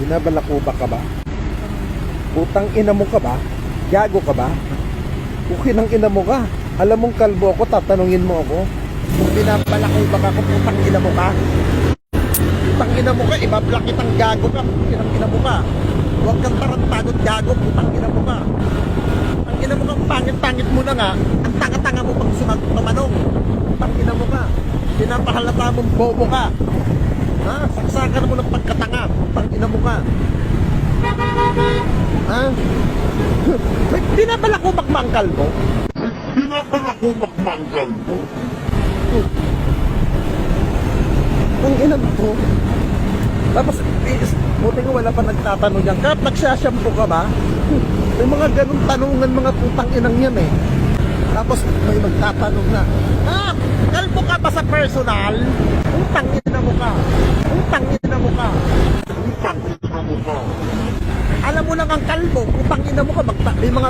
Binabalakuba ka ba? Putang ina mo ka ba? Gago ka ba? Ukinang ina mo ka. Alam mong kalbo ako, tatanungin mo ako. Kung binabalakuba ka, kung putang ina mo ka. Putang ina mo ka, ibablock kitang gago ka. Putang ina mo ka. Huwag kang tarantagot gago, putang ina mo ka. Ang ina mo kang pangit-pangit mo na nga. Ang tanga-tanga mo pag tumanong. Putang ina mo ka. Pinapahalata mong bobo ka. Ha? Saksakan mo ng pagkatanga. Putang ina mo ka. Ha? Binabalakubak mo ang kalbo? Binabalakubak mo ang kalbo? Ang ina mo to. Tapos, buti nga wala pa nagtatanong yan. Kahit nagsashampoo ka ba? May mga ganong tanungan mga putang inang yan eh. Tapos may magtatanong na, kalbo ka ba sa personal? Putang ina mo ka. Putang ina mo ka. Putang ina mo ka. Alam mo lang ang kalbo, putang ina mo ka. May mga